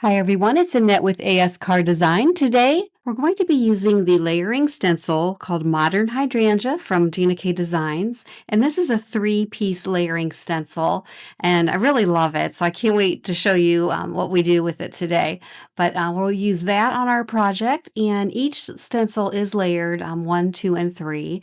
Hi everyone, it's Annette with ASCardDesign. Today we're going to be using the layering stencil called Modern Hydrangea from Gina K Designs. And this is a 3-piece layering stencil and I really love it. So I can't wait to show you what we do with it today. But we'll use that on our project, and each stencil is layered 1, 2, and 3.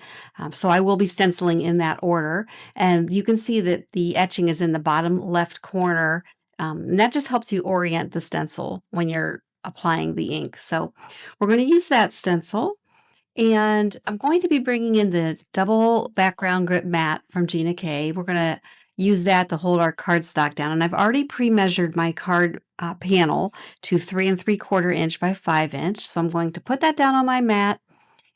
So I will be stenciling in that order. And you can see that the etching is in the bottom left corner, and that just helps you orient the stencil when you're applying the ink. So we're going to use that stencil, and I'm going to be bringing in the double background grip mat from Gina K. We're going to use that to hold our cardstock down. And I've already pre-measured my card panel to 3 3/4 inch by 5 inch. So I'm going to put that down on my mat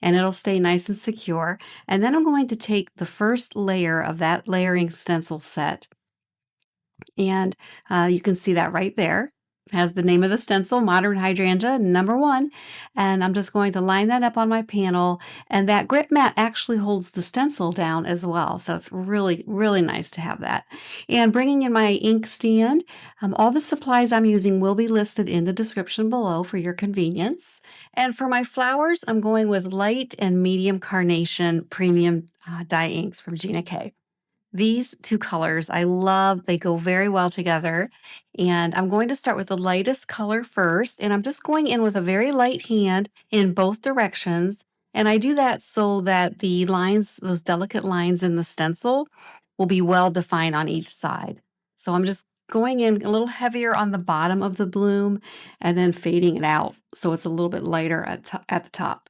and it'll stay nice and secure. And then I'm going to take the first layer of that layering stencil set, and you can see that right there. It has the name of the stencil, Modern Hydrangea #1. And I'm just going to line that up on my panel. And that grip mat actually holds the stencil down as well. So it's really, really nice to have that. And bringing in my ink stand, all the supplies I'm using will be listed in the description below for your convenience. And for my flowers, I'm going with light and medium carnation premium dye inks from Gina K. These two colors I love, they go very well together. And I'm going to start with the lightest color first, and I'm just going in with a very light hand in both directions. And I do that so that the lines, those delicate lines in the stencil, will be well defined on each side. So I'm just going in a little heavier on the bottom of the bloom and then fading it out so it's a little bit lighter at the top.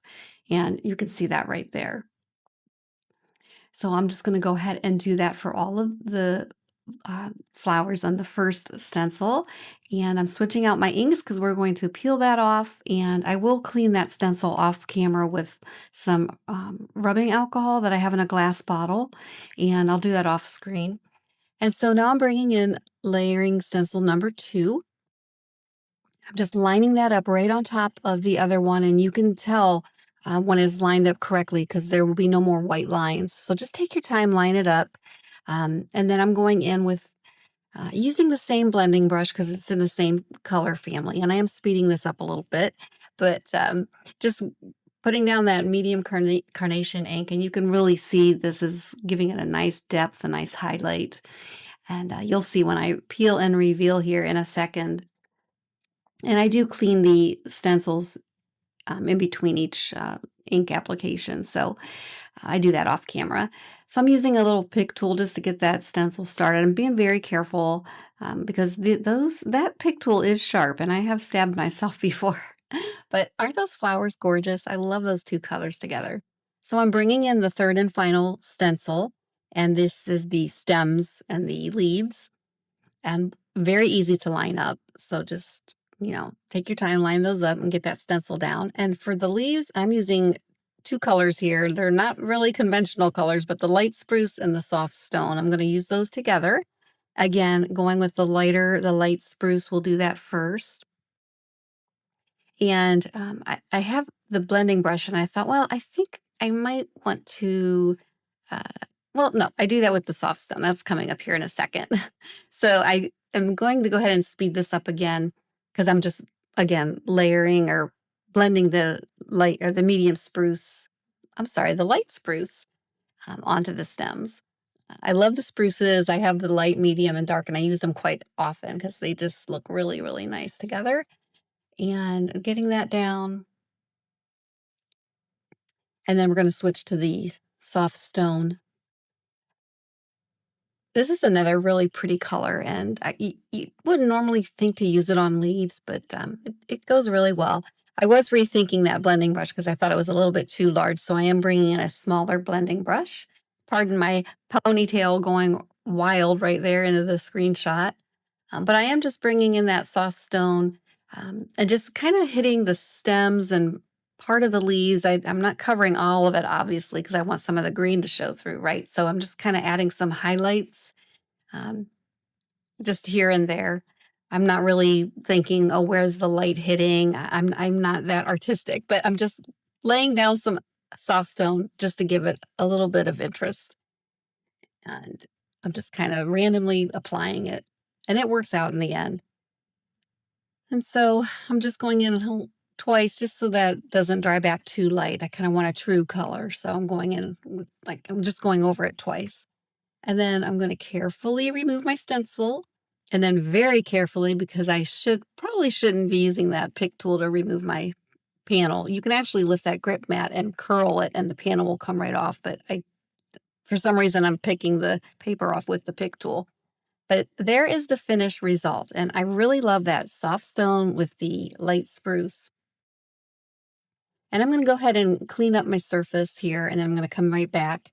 And you can see that right there. So I'm just going to go ahead and do that for all of the flowers on the first stencil. And I'm switching out my inks because we're going to peel that off. And I will clean that stencil off camera with some rubbing alcohol that I have in a glass bottle. And I'll do that off screen. And so now I'm bringing in layering stencil #2. I'm just lining that up right on top of the other one, and you can tell when it's lined up correctly because there will be no more white lines. So just take your time, line it up. And then I'm going in with using the same blending brush because it's in the same color family. And I am speeding this up a little bit, but just putting down that medium carnation ink, and you can really see this is giving it a nice depth, a nice highlight. And you'll see when I peel and reveal here in a second. And I do clean the stencils in between each ink application. So I do that off camera. So I'm using a little pick tool just to get that stencil started. I'm being very careful because that pick tool is sharp, and I have stabbed myself before. But aren't those flowers gorgeous? I love those two colors together. So I'm bringing in the third and final stencil, and this is the stems and the leaves, and very easy to line up. So just, take your time, line those up and get that stencil down. And for the leaves, I'm using two colors here. They're not really conventional colors, but the light spruce and the soft stone. I'm going to use those together. Again, going with the light spruce, we'll do that first. And I have the blending brush, and I thought, well, I think I might want to uh, well, no, I do that with the soft stone. That's coming up here in a second. So I am going to go ahead and speed this up again because I'm just, again, layering or blending the light or the medium spruce, I'm sorry, the light spruce onto the stems. I love the spruces. I have the light, medium, and dark, and I use them quite often because they just look really, really nice together. And getting that down. And then we're going to switch to the soft stone. This is another really pretty color, and you wouldn't normally think to use it on leaves, but it goes really well. I was rethinking that blending brush because I thought it was a little bit too large, so I am bringing in a smaller blending brush. Pardon my ponytail going wild right there into the screenshot. But I am just bringing in that soft stone and just kind of hitting the stems and part of the leaves. I'm not covering all of it, obviously, because I want some of the green to show through, right? So I'm just kind of adding some highlights um, just here and there. I'm not really thinking, oh, where's the light hitting? I'm not that artistic, but I'm just laying down some soft stone just to give it a little bit of interest. And I'm just kind of randomly applying it, and it works out in the end. And so I'm just going in twice just so that it doesn't dry back too light. I kind of want a true color. So I'm going in with I'm just going over it twice. And then I'm going to carefully remove my stencil. And then very carefully, because I probably shouldn't be using that pick tool to remove my panel. You can actually lift that grip mat and curl it and the panel will come right off. But for some reason, I'm picking the paper off with the pick tool. But there is the finished result, and I really love that soft stone with the light spruce. And I'm gonna go ahead and clean up my surface here, and then I'm gonna come right back.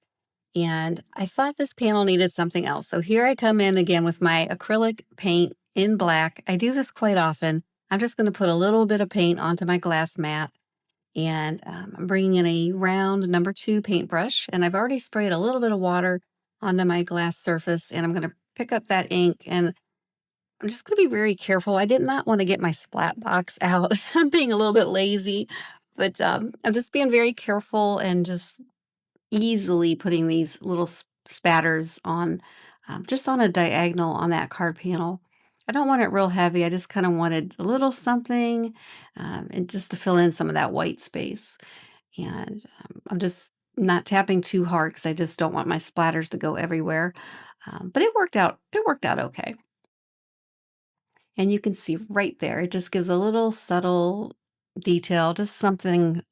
And I thought this panel needed something else. So here I come in again with my acrylic paint in black. I do this quite often. I'm just gonna put a little bit of paint onto my glass mat, and I'm bringing in a round number 2 paintbrush, and I've already sprayed a little bit of water onto my glass surface, and I'm gonna pick up that ink, and I'm just gonna be very careful. I did not want to get my splat box out. I'm being a little bit lazy, but I'm just being very careful and just easily putting these little spatters on, just on a diagonal on that card panel. I don't want it real heavy. I just kind of wanted a little something, and just to fill in some of that white space. And I'm just not tapping too hard because I just don't want my splatters to go everywhere. But it worked out. It worked out okay. And you can see right there, it just gives a little subtle detail, just something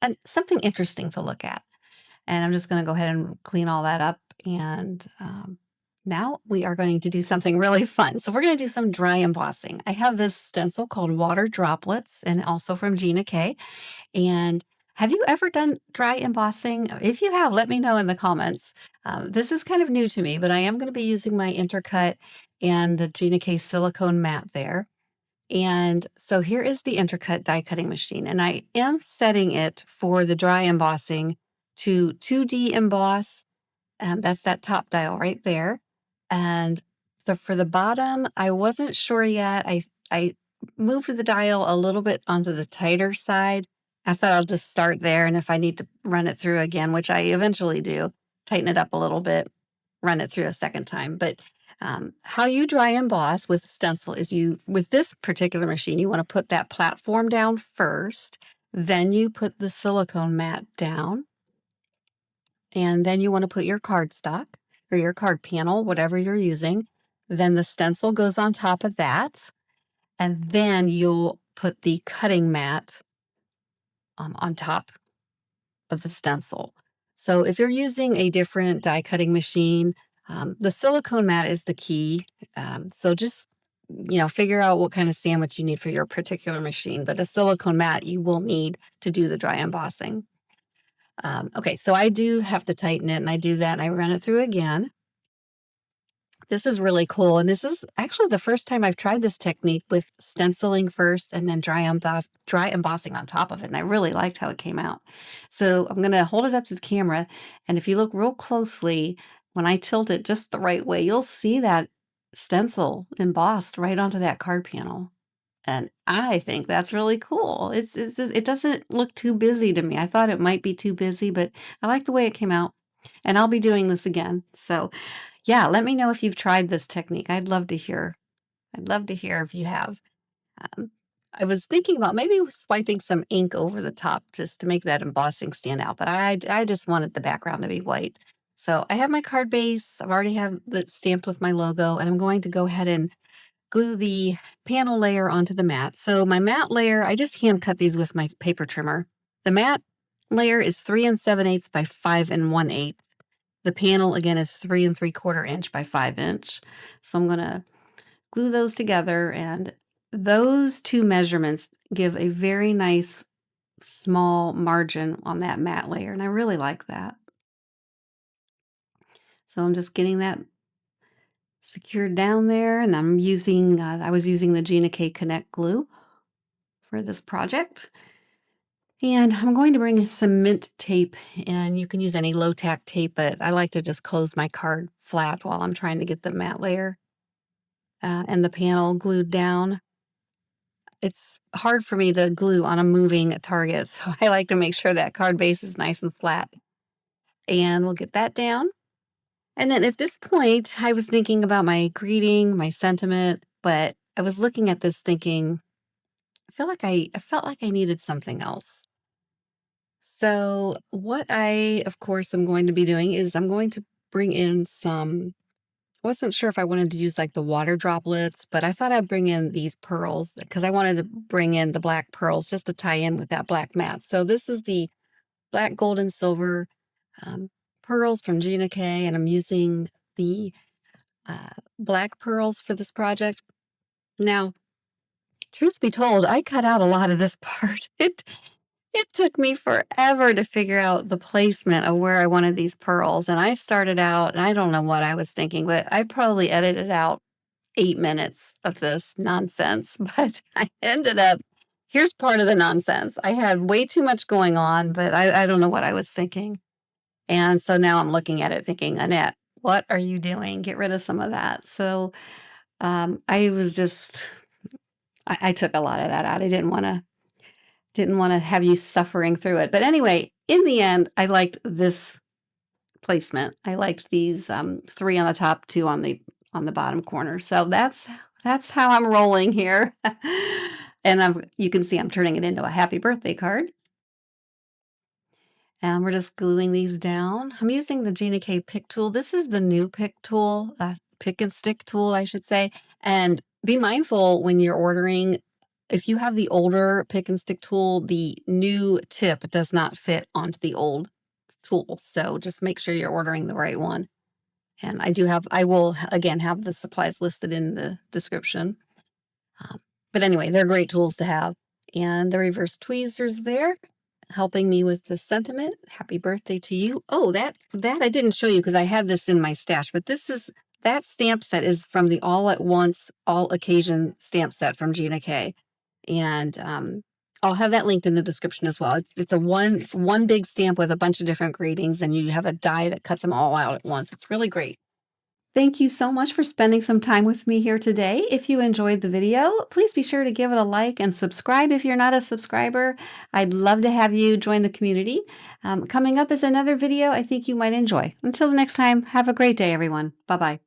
interesting to look at. And I'm just gonna go ahead and clean all that up, and, now we are going to do something really fun. So we're gonna do some dry embossing. I have this stencil called Water Droplets, and also from Gina K. And have you ever done dry embossing? If you have, let me know in the comments. This is kind of new to me, but I am gonna be using my Intercut and the Gina K silicone mat there. And so here is the Intercut die cutting machine, and I am setting it for the dry embossing to 2D emboss. That's that top dial right there. And for the bottom, I wasn't sure yet. I moved the dial a little bit onto the tighter side. I thought I'll just start there, and if I need to run it through again, which I eventually do, tighten it up a little bit, run it through a second time. But how you dry emboss with stencil is with this particular machine, you want to put that platform down first, then you put the silicone mat down, and then you want to put your cardstock or your card panel, whatever you're using. Then the stencil goes on top of that, and then you'll put the cutting mat on top of the stencil. So if you're using a different die cutting machine, the silicone mat is the key. So just figure out what kind of sandwich you need for your particular machine. But a silicone mat you will need to do the dry embossing. Okay, so I do have to tighten it, and I do that, and I run it through again. This is really cool, and this is actually the first time I've tried this technique with stenciling first and then dry embossing on top of it, and I really liked how it came out. So I'm gonna hold it up to the camera, and if you look real closely, when I tilt it just the right way, you'll see that stencil embossed right onto that card panel. And I think that's really cool. It's just it doesn't look too busy to me. I thought it might be too busy, but I like the way it came out, and I'll be doing this again. So yeah, let me know if you've tried this technique. I'd love to hear. I'd love to hear if you have. Um, I was thinking about maybe swiping some ink over the top just to make that embossing stand out, but I just wanted the background to be white. So I have my card base. I've already have that stamped with my logo, and I'm going to go ahead and glue the panel layer onto the mat. So my mat layer, I just hand cut these with my paper trimmer. The mat layer is 3 7/8 by 5 1/8. The panel again is 3 3/4 inch by 5 inch. So I'm gonna glue those together, and those two measurements give a very nice small margin on that mat layer, and I really like that. So I'm just getting that secured down there, and I was using the Gina K Connect glue for this project. And I'm going to bring some mint tape, and you can use any low tack tape, but I like to just close my card flat while I'm trying to get the mat layer and the panel glued down. It's hard for me to glue on a moving target, so I like to make sure that card base is nice and flat. And we'll get that down. And then at this point, I was thinking about my greeting, my sentiment, but I was looking at this thinking, I felt like I needed something else. So what I, of course, am going to be doing is I'm going to bring in some. I wasn't sure if I wanted to use like the water droplets, but I thought I'd bring in these pearls because I wanted to bring in the black pearls just to tie in with that black mat. So this is the black, gold, and silver um, pearls from Gina K, and I'm using the black pearls for this project. Now, truth be told, I cut out a lot of this part. It took me forever to figure out the placement of where I wanted these pearls, and I started out, and I don't know what I was thinking, but I probably edited out 8 minutes of this nonsense, but I ended up here's part of the nonsense. I had way too much going on, but I don't know what I was thinking. And so now I'm looking at it thinking, Annette, what are you doing? Get rid of some of that. So I was just I took a lot of that out. I didn't want to have you suffering through it. But anyway, in the end, I liked this placement. I liked these 3 on the top, 2 on the bottom corner. So that's how I'm rolling here. And you can see I'm turning it into a happy birthday card. And we're just gluing these down. I'm using the Gina K pick tool. This is the new pick tool, pick and stick tool, I should say. And be mindful when you're ordering, if you have the older pick and stick tool, the new tip does not fit onto the old tool. So just make sure you're ordering the right one. And I will again have the supplies listed in the description. But anyway, they're great tools to have. And the reverse tweezers there, helping me with the sentiment. Happy birthday to you. Oh, that I didn't show you because I had this in my stash, but that stamp set is from the All at Once, All Occasion stamp set from Gina K. And I'll have that linked in the description as well. It's a one big stamp with a bunch of different gradings, and you have a die that cuts them all out at once. It's really great. Thank you so much for spending some time with me here today. If you enjoyed the video, please be sure to give it a like and subscribe if you're not a subscriber. I'd love to have you join the community. Coming up is another video I think you might enjoy. Until the next time, have a great day, everyone. Bye-bye.